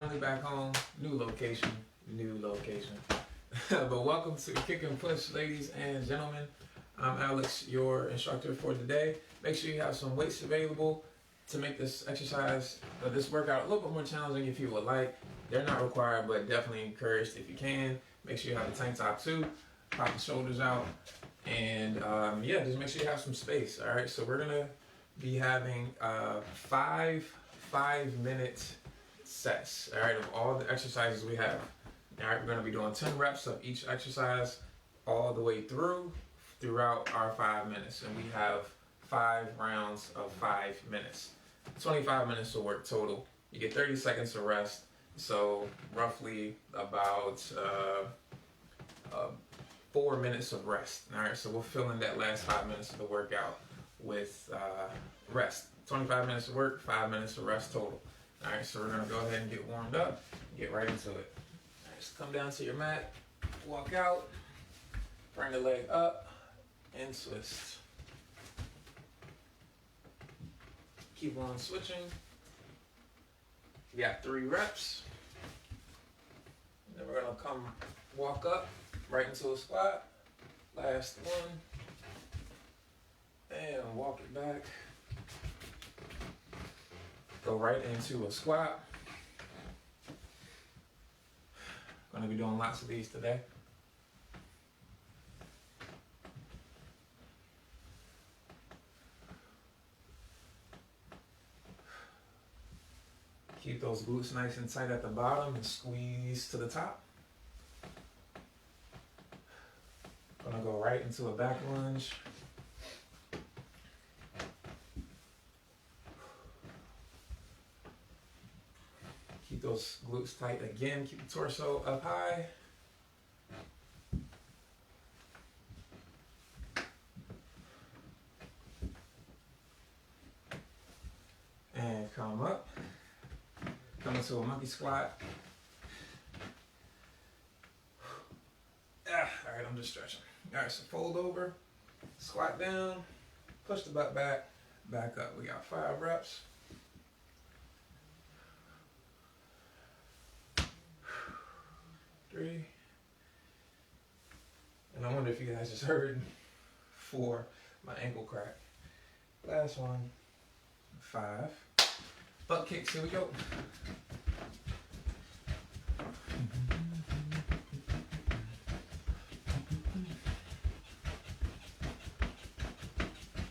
Finally back home, new location, new location. But welcome to Kick and Push, ladies and gentlemen. I'm Alex, your instructor for today. Make sure you have some weights available to make this exercise, this workout a little bit more challenging if you would like. They're not required, but definitely encouraged if you can. Make sure you have a tank top too. Pop the shoulders out, and yeah, just make sure you have some space. All right, so we're gonna be having 5 minute sets, all right, of all the exercises we have. All right, we're going to be doing 10 reps of each exercise all the way throughout our 5 minutes, and we have 5 rounds of 5 minutes. 25 minutes of work total. You get 30 seconds of rest, so roughly about 4 minutes of rest. All right, so we'll fill in that last 5 minutes of the workout with rest. 25 minutes of work, 5 minutes of rest total. All right, so we're gonna go ahead and get warmed up, get right into it. All right, so come down to your mat, walk out, bring the leg up, and twist. Keep on switching. You got 3 reps. Then we're gonna come walk up, right into a squat. Last one. And walk it back. Go right into a squat. Gonna be doing lots of these today. Keep those glutes nice and tight at the bottom and squeeze to the top. Gonna go right into a back lunge. Keep those glutes tight again. Keep the torso up high. And come up. Come into a monkey squat. All right, I'm just stretching. All right, so fold over, squat down, push the butt back, back up. We got 5 reps. Three. And I wonder if you guys just heard 4, my ankle crack. Last one, 5. Butt kicks, here we go.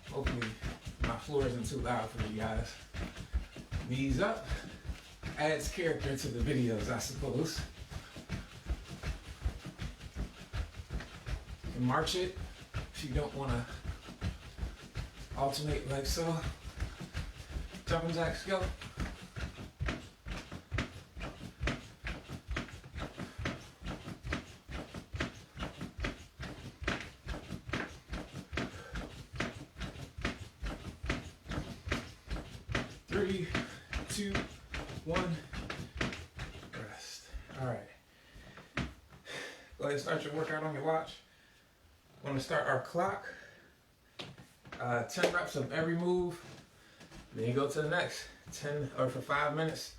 Hopefully my floor isn't too loud for you guys. Knees up. Adds character to the videos, I suppose. March it if you don't want to alternate like so. Jumping jacks, go. Three, 2, 1, rest. All right. Go ahead and start your workout on your watch. We're gonna start our clock. 10 reps of every move. Then you go to the next 10, or for 5 minutes.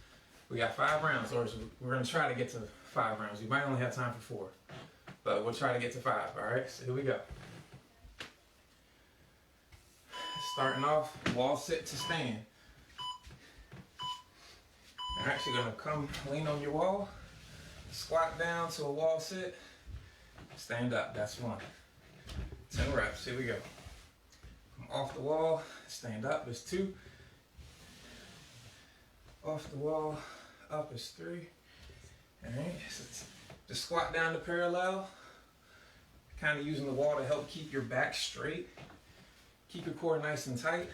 We got 5 rounds, or we're gonna try to get to 5 rounds. You might only have time for 4, but we'll try to get to 5. All right, so here we go. Starting off, wall sit to stand. You're actually gonna come lean on your wall, squat down to a wall sit, stand up. That's 1. 10 reps, here we go. Come off the wall, stand up is 2. Off the wall, up is 3. All right, so just squat down to parallel. Kind of using the wall to help keep your back straight. Keep your core nice and tight.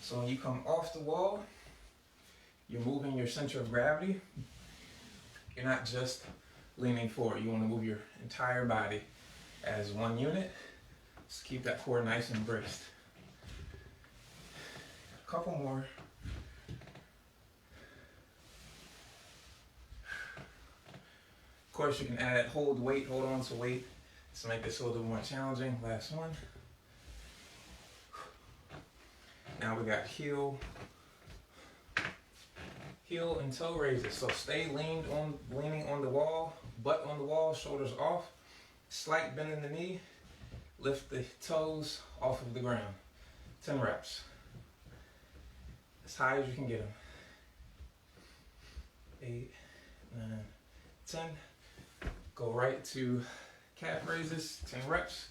So when you come off the wall, you're moving your center of gravity. You're not just leaning forward. You want to move your entire body as 1 unit. Just keep that core nice and braced. A couple more. Of course, you can add hold on to weight to make this a little more challenging. Last one. Now we got heel, heel and toe raises. So stay leaning on the wall, butt on the wall, shoulders off. Slight bend in the knee. Lift the toes off of the ground. 10 reps. As high as you can get them. 8, 9, 10. Go right to calf raises, 10 reps.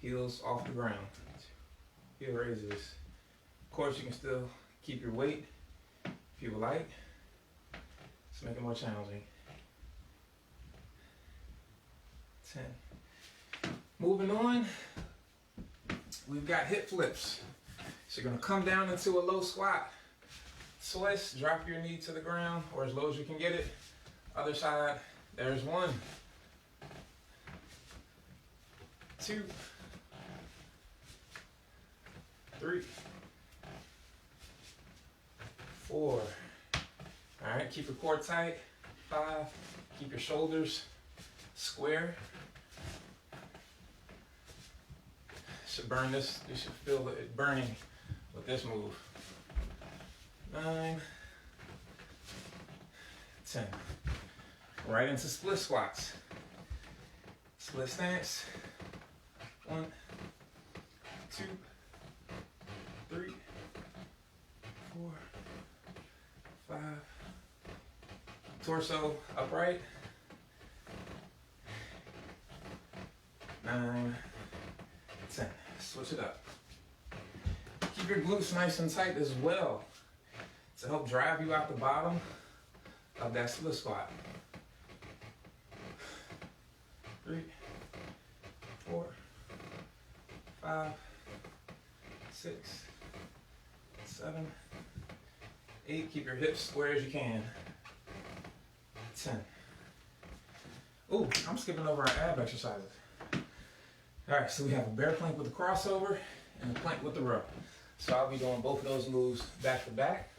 Heels off the ground. Heel raises. Of course, you can still keep your weight if you would like. Let's make it more challenging. 10. Moving on, we've got hip flips. So you're gonna come down into a low squat. Twist, drop your knee to the ground or as low as you can get it. Other side, there's 1, 2, 3, 4. All right, keep your core tight. 5, keep your shoulders square. Should burn this, you should feel it burning with this move. 9, 10. Right into split squats. Split stance. 1, 2, 3, 4, 5. Torso upright. 9, 10. Switch it up. Keep your glutes nice and tight as well to help drive you out the bottom of that split squat. 3, 4, 5, 6, 7, 8. Keep your hips square as you can. 10. Oh, I'm skipping over our ab exercises. All right, so we have a bear plank with the crossover and a plank with the row. So I'll be doing both of those moves back to back.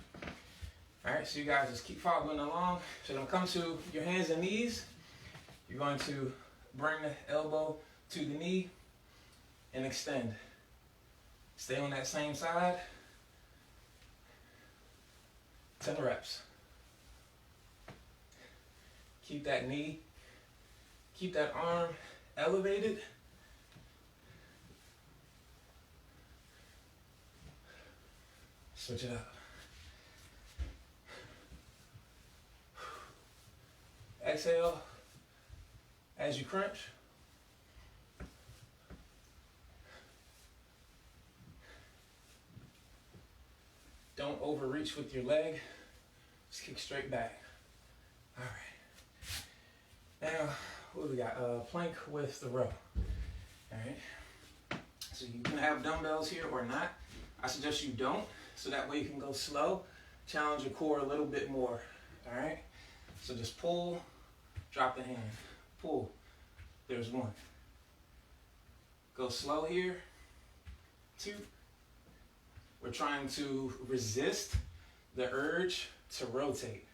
All right, so you guys just keep following along. So you're gonna come to your hands and knees. You're going to bring the elbow to the knee and extend. Stay on that same side. 10 reps. Keep that knee, keep that arm elevated. Switch it up. Exhale as you crunch. Don't overreach with your leg. Just kick straight back. All right. Now, what do we got? Plank with the row. All right. So you can have dumbbells here or not. I suggest you don't, so that way you can go slow, challenge your core a little bit more. All right. So just pull, drop the hand, pull. There's 1. Go slow here. 2. We're trying to resist the urge to rotate.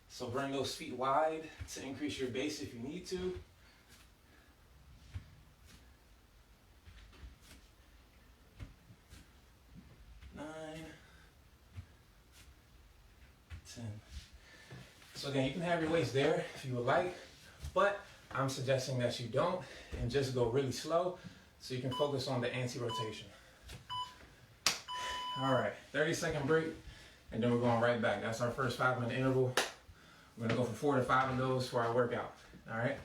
So bring those feet wide to increase your base if you need to. 9, 10. So again, you can have your weights there if you would like, but I'm suggesting that you don't and just go really slow so you can focus on the anti-rotation. All right, 30-second break, and then we're going right back. That's our first 5-minute interval. We're gonna go for 4 to 5 of those for our workout, all right?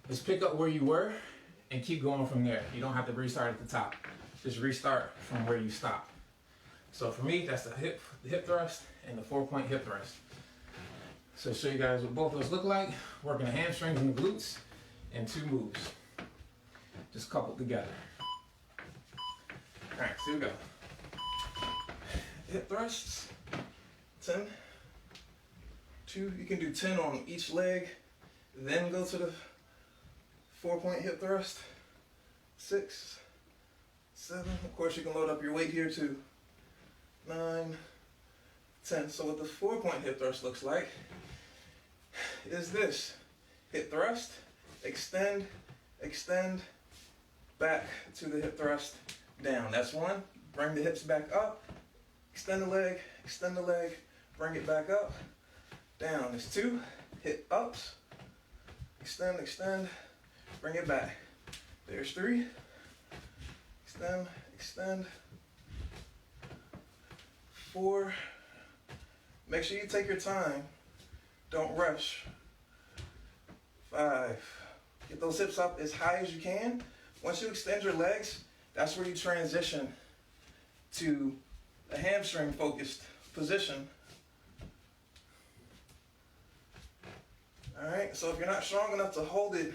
Just pick up where you were and keep going from there. You don't have to restart at the top. Just restart from where you stopped. So for me, that's the hip thrust and the 4-point hip thrust. So show you guys what both of those look like. Working the hamstrings and the glutes in 2 moves. Just coupled together. All right, so here we go. Hip thrusts, 10. 2, you can do 10 on each leg, then go to the 4-point hip thrust. 6, 7, of course you can load up your weight here too. 9, 10. So what the 4-point hip thrust looks like is this. Hip thrust, extend, extend, back to the hip thrust, down. That's 1. bring the hips back up, extend the leg, bring it back up, down. There's 2, hip ups, extend, bring it back. There's 3, extend, 4, make sure you take your time, don't rush. 5, get those hips up as high as you can. Once you extend your legs, that's where you transition to a hamstring focused position. All right, so if you're not strong enough to hold it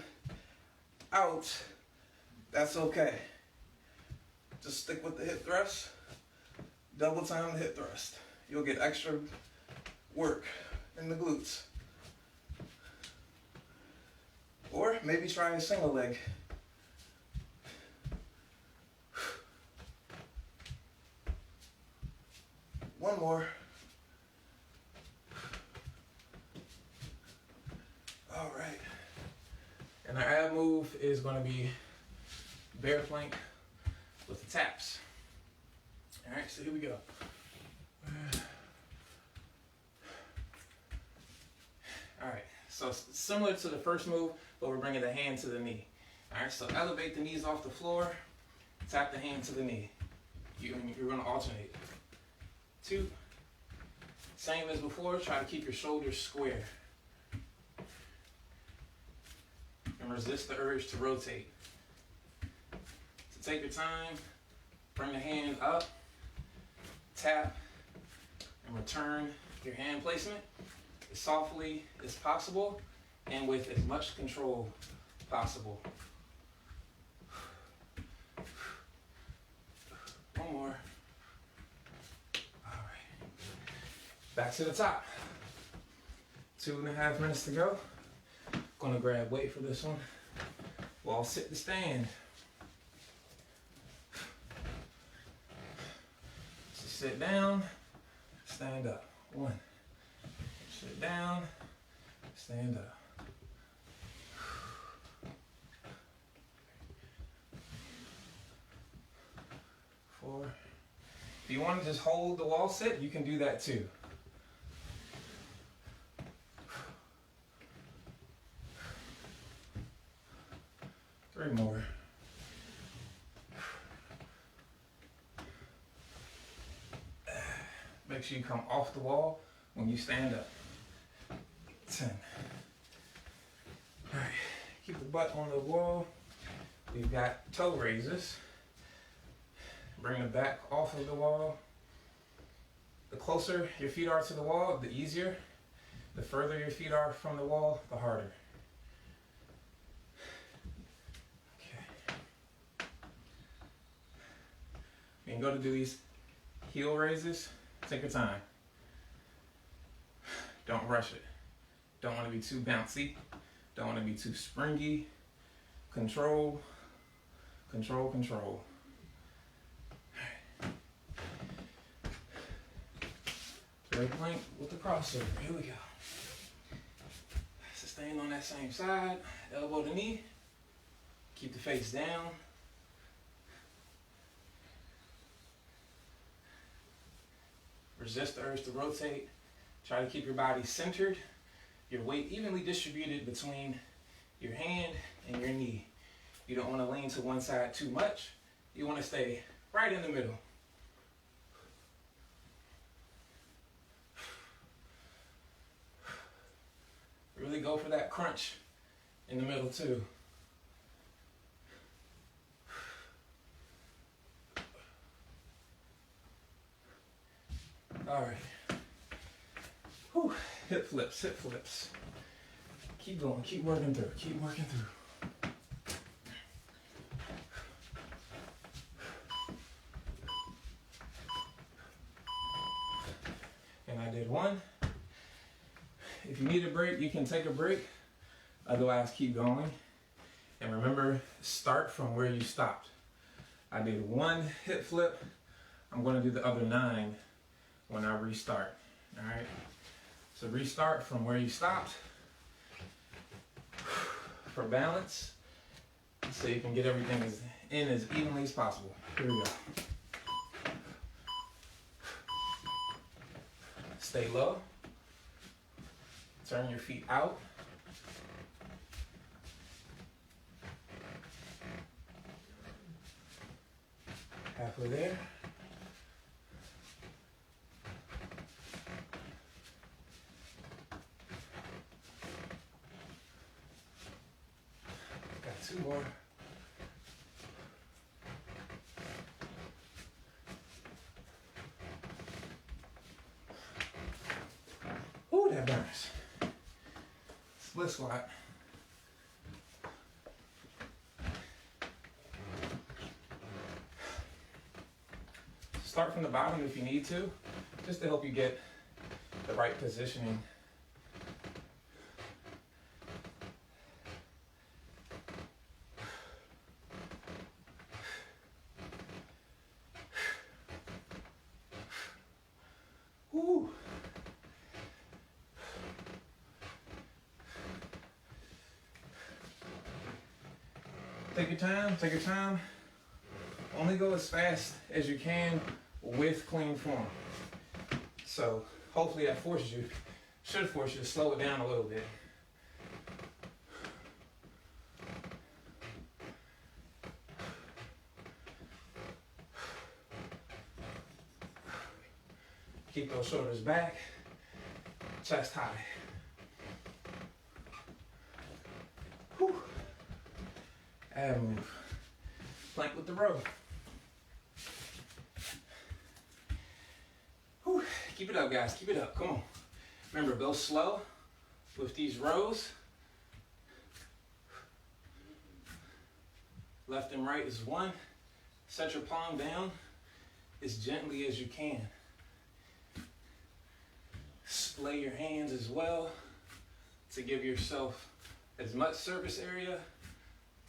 out, that's okay. Just stick with the hip thrust, double time the hip thrust. You'll get extra work in the glutes. Or maybe try a single leg. One more. All right. And our ab move is going to be bear plank with the taps. All right, so here we go. All right, so similar to the first move, but we're bringing the hand to the knee. All right, so elevate the knees off the floor, tap the hand to the knee. You're going to alternate. 2, same as before, try to keep your shoulders square. And resist the urge to rotate. So take your time, bring the hand up, tap, and return your hand placement as softly as possible and with as much control possible. One more. All right. Back to the top. 2.5 minutes to go. Gonna grab weight for this one. Wall sit to stand. So sit down, stand up. 1. Sit down, stand up. 4. If you want to just hold the wall sit, you can do that too. 3 more. Make sure you come off the wall when you stand up. 10. All right, keep the butt on the wall. We've got toe raises. Bring the back off of the wall. The closer your feet are to the wall, the easier. The further your feet are from the wall, the harder. Okay. You can go to do these heel raises. Take your time. Don't rush it. Don't want to be too bouncy. Don't want to be too springy. Control, control, control. Bear plank with the crossover. Here we go. Sustain on that same side. Elbow to knee. Keep the face down. Resist the urge to rotate. Try to keep your body centered. Your weight evenly distributed between your hand and your knee. You don't want to lean to one side too much. You want to stay right in the middle. Really go for that crunch in the middle too. All right. Whew. Hip flips, hip flips. Keep going, keep working through, keep working through. And I did 1. If you need a break, you can take a break. Otherwise, keep going. And remember, start from where you stopped. I did 1 hip flip. I'm going to do the other 9 when I restart. All right? So restart from where you stopped for balance so you can get everything in as evenly as possible. Here we go. Stay low. Turn your feet out. Halfway there. Got 2 more. Ooh, that burns. Split squat. Start from the bottom if you need to, just to help you get the right positioning. Woo. Take your time, take your time. Only go as fast as you can with clean form. So hopefully that should force you to slow it down a little bit. Keep those shoulders back, chest high. Whew. And move. Plank with the row. Whew. Keep it up, guys. Keep it up. Come on. Remember, go slow with these rows. Left and right is 1. Set your palm down as gently as you can. Splay your hands as well to give yourself as much surface area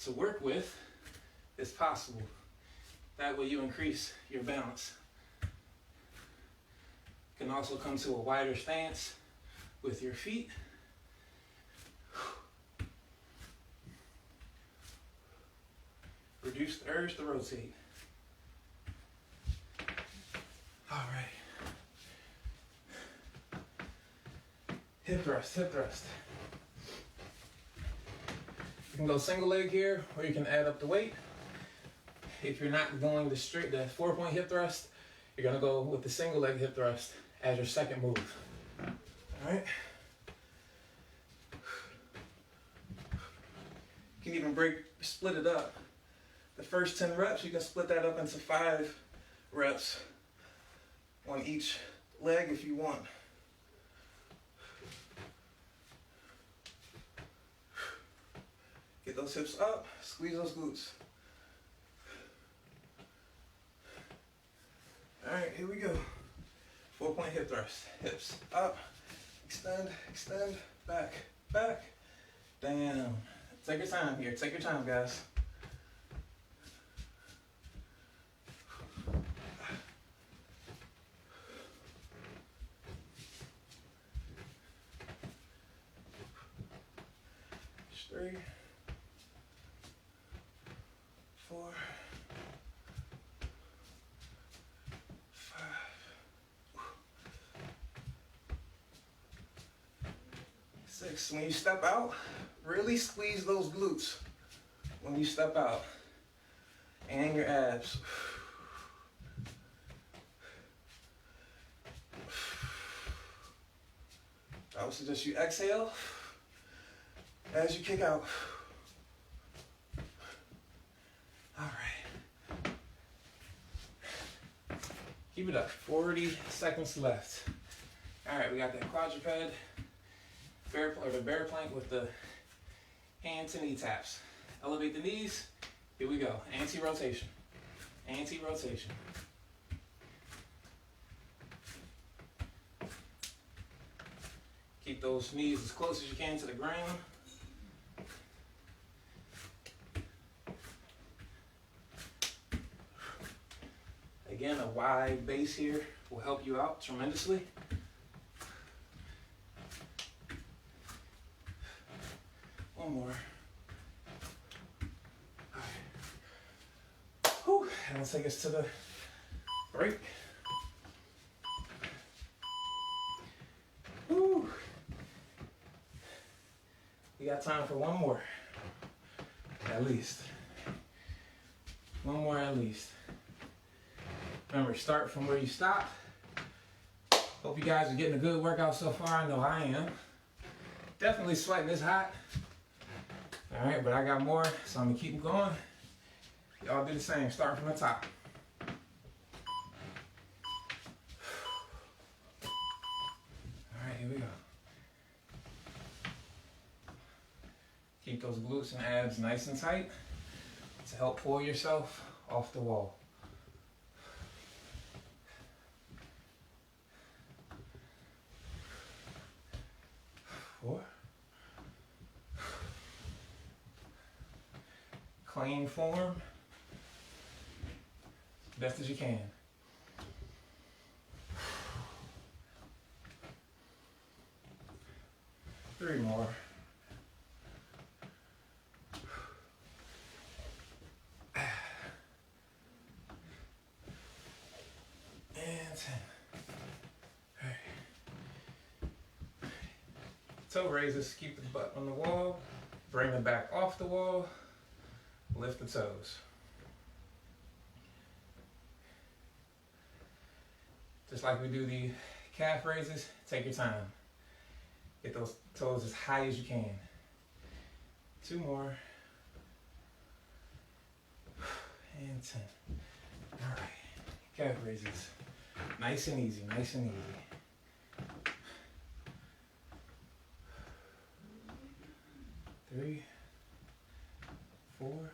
to work with as possible. That way you increase your balance. You can also come to a wider stance with your feet. Reduce the urge to rotate. All right. Hip thrust, hip thrust. You can go single leg here, or you can add up the weight. If you're not going the 4-point hip thrust, you're gonna go with the single leg hip thrust as your second move. All right. You can even split it up. The first 10 reps, you can split that up into 5 reps on each leg if you want. Get those hips up, squeeze those glutes. All right, here we go. 4-point hip thrust. Hips up, extend, extend, back, back, down. Take your time here, take your time, guys. Three, 4, 5. 6. When you step out, really squeeze those glutes when you step out and your abs. I would suggest you exhale as you kick out. All right. Keep it up. 40 seconds left. All right, we got that quadruped, the bear plank with the hand to knee taps. Elevate the knees. Here we go. Anti-rotation. Anti-rotation. Keep those knees as close as you can to the ground. Again, a wide base here will help you out tremendously. One more. All right. Whew. And let's take us to the break. got time for one more. At least. One more at least. Remember, start from where you stopped. Hope you guys are getting a good workout so far. I know I am. Definitely sweating, it's hot. All right, but I got more, so I'm gonna keep going. Y'all do the same, starting from the top. All right, here we go. Keep those glutes and abs nice and tight to help pull yourself off the wall. 4. Clean form, best as you can. 3 more. And 10. All right. Toe raises, keep the butt on the wall, bring the back off the wall, lift the toes. Just like we do the calf raises, take your time. Get those toes as high as you can. 2 more. And 10. All right, calf raises. Nice and easy, nice and easy. 3, 4,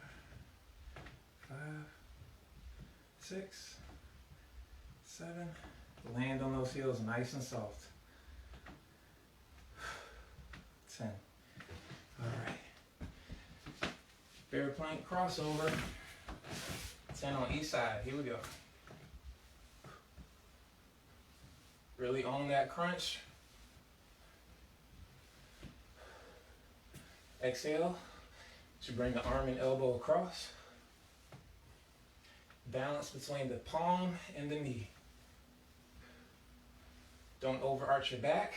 5, 6, 7. Land on those heels nice and soft. 10. All right. Bear plank crossover. 10 on each side. Here we go. Really own that crunch. Exhale to bring the arm and elbow across. Balance between the palm and the knee. Don't overarch your back.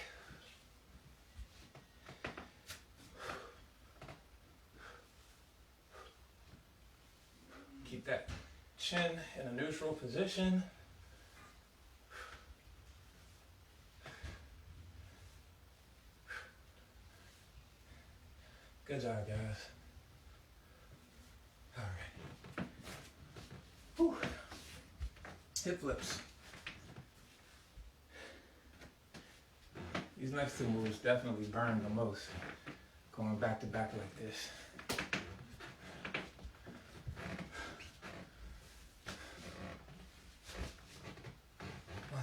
Keep that chin in a neutral position. Good job, guys. All right. Whew. Hip flips. These next 2 moves definitely burn the most. Going back to back like this. 1,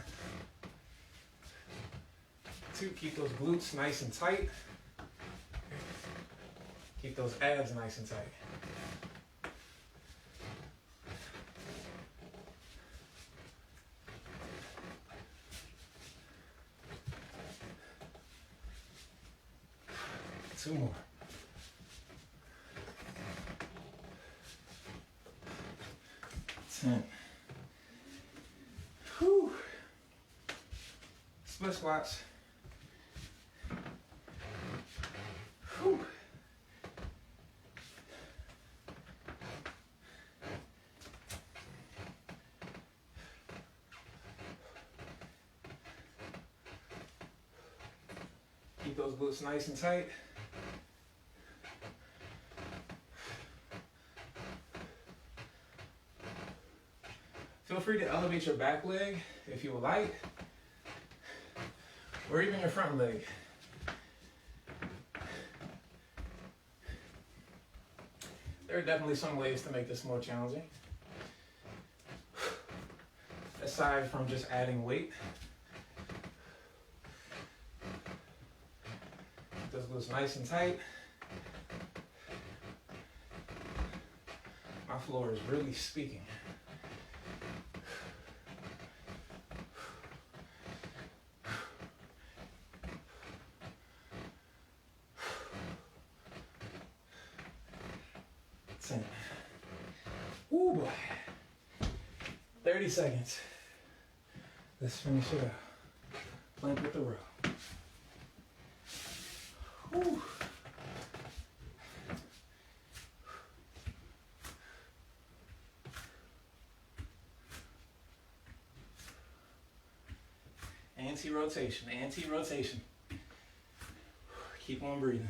2, keep those glutes nice and tight. Keep those abs nice and tight. 2 more. 10. Whew. Split squats. Whew. Keep those glutes nice and tight. Feel free to elevate your back leg if you would like, or even your front leg. There are definitely some ways to make this more challenging, aside from just adding weight. Keep those glutes nice and tight. My floor is really speaking. Ooh boy. 30 seconds. Let's finish it out. Plank with the row. Whew. Anti-rotation, anti-rotation. Keep on breathing.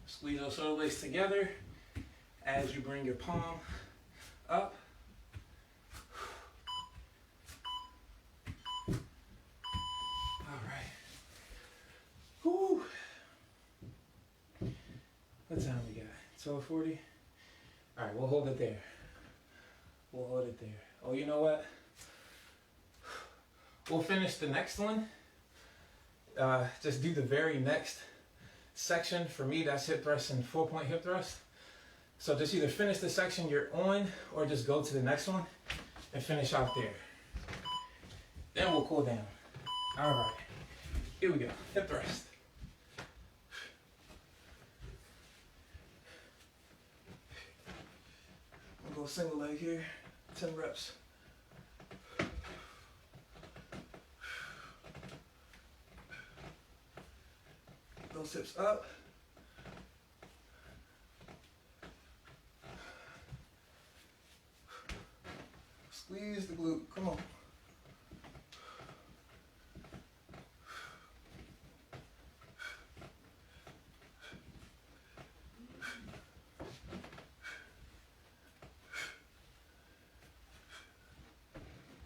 Squeeze those shoulder blades together as you bring your palm up. All right. Whew. What time we got? 12:40? All right, we'll hold it there. We'll hold it there. Oh, you know what? We'll finish the next one. Just do the very next section. For me, that's hip thrust and 4-point hip thrust. So just either finish the section you're on or just go to the next one and finish out there. Then we'll cool down. All right, here we go, hip thrust. We'll go single leg here, 10 reps. Those hips up. Squeeze the glute, come on.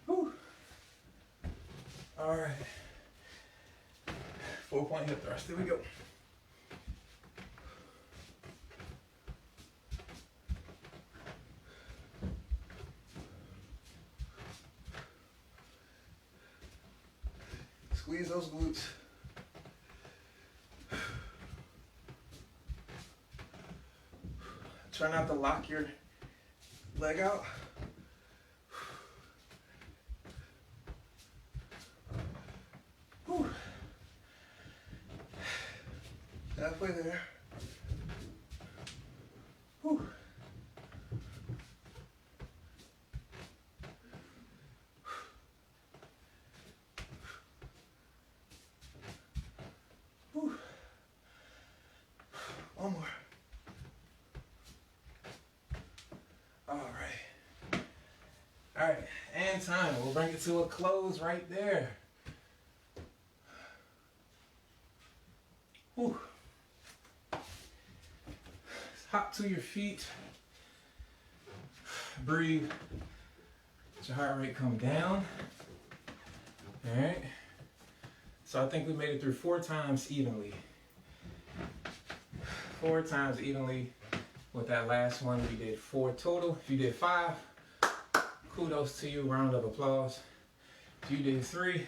Whew. All right. 4-point hip thrust, here we go. Squeeze those glutes. Try not to lock your leg out. Whew. Halfway there. Whew. Whew. One more. All right. All right, and time. We'll bring it to a close right there. Whew. Hop to your feet. Breathe. Let your heart rate come down. All right. So I think we made it through 4 times evenly. 4 times evenly. With that last one, we did 4 total. If you did 5, kudos to you, round of applause. If you did 3,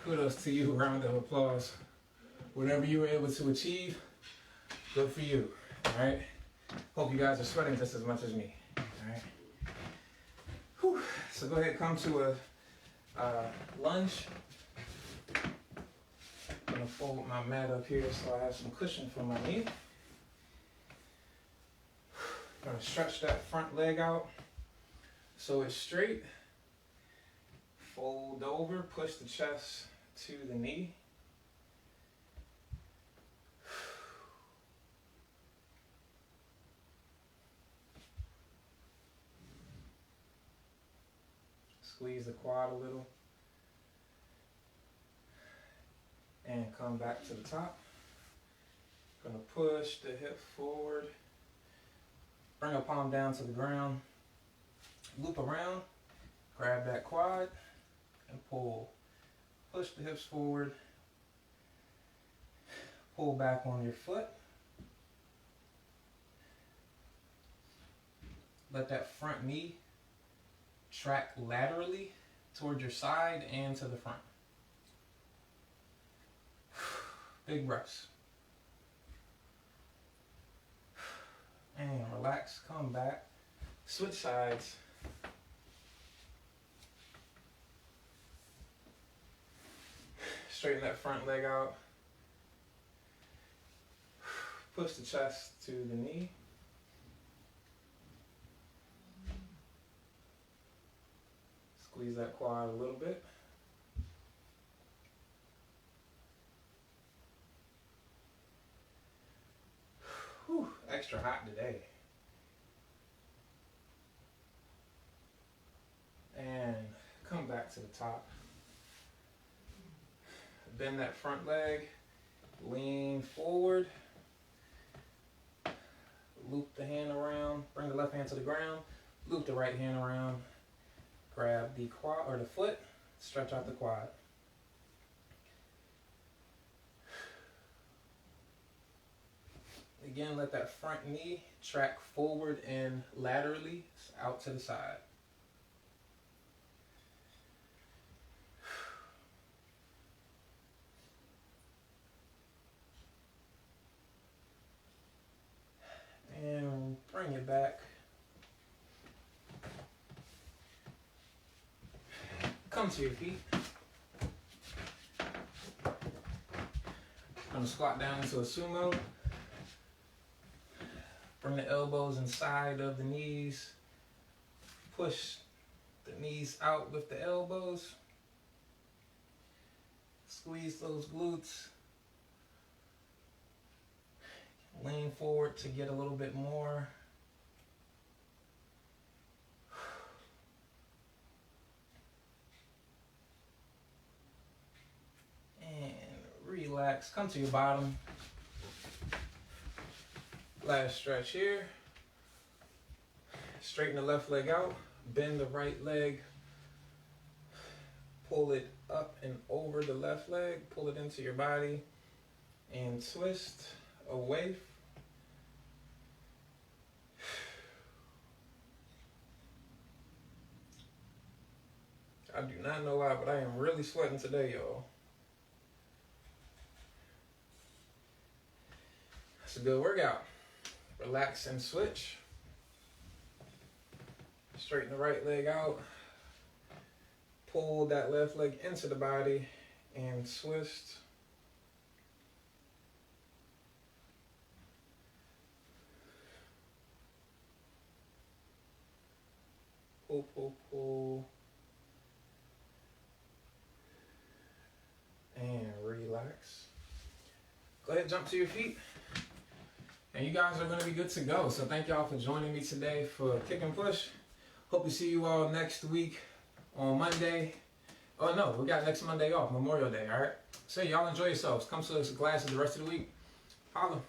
kudos to you, round of applause. Whatever you were able to achieve, good for you. All right. Hope you guys are sweating just as much as me. All right. Whew. So go ahead, come to a lunge. I'm gonna fold my mat up here so I have some cushion for my knee. Gonna stretch that front leg out so it's straight. Fold over, push the chest to the knee. Squeeze the quad a little. And come back to the top. Gonna push the hip forward. Bring a palm down to the ground. Loop around. Grab that quad and pull. Push the hips forward. Pull back on your foot. Let that front knee track laterally toward your side and to the front. Big breaths. And relax, come back. Switch sides. Straighten that front leg out. Push the chest to the knee. Squeeze that quad a little bit. Whew, extra hot today. And come back back to the top. Bend that front leg, lean forward, loop the hand around, bring the left hand to the ground, loop the right hand around, grab the quad or the foot, stretch out the quad. Again, let that front knee track forward and laterally out to the side. And bring it back. Come to your feet. I'm gonna squat down into a sumo. Bring the elbows inside of the knees. Push the knees out with the elbows. Squeeze those glutes. Lean forward to get a little bit more. And relax. Come to your bottom. Last stretch here. Straighten the left leg out. Bend the right leg. Pull it up and over the left leg. Pull it into your body. And twist away. I do not know why, but I am really sweating today, y'all. It's a good workout. Relax and switch. Straighten the right leg out. Pull that left leg into the body and twist. Pull, pull, pull. And relax. Go ahead and jump to your feet. And you guys are going to be good to go. So thank y'all for joining me today for Kick and Push. Hope to see you all next week on Monday. Oh no, we got next Monday off, Memorial Day, all right? So y'all enjoy yourselves. Come to us classes the rest of the week. Holla.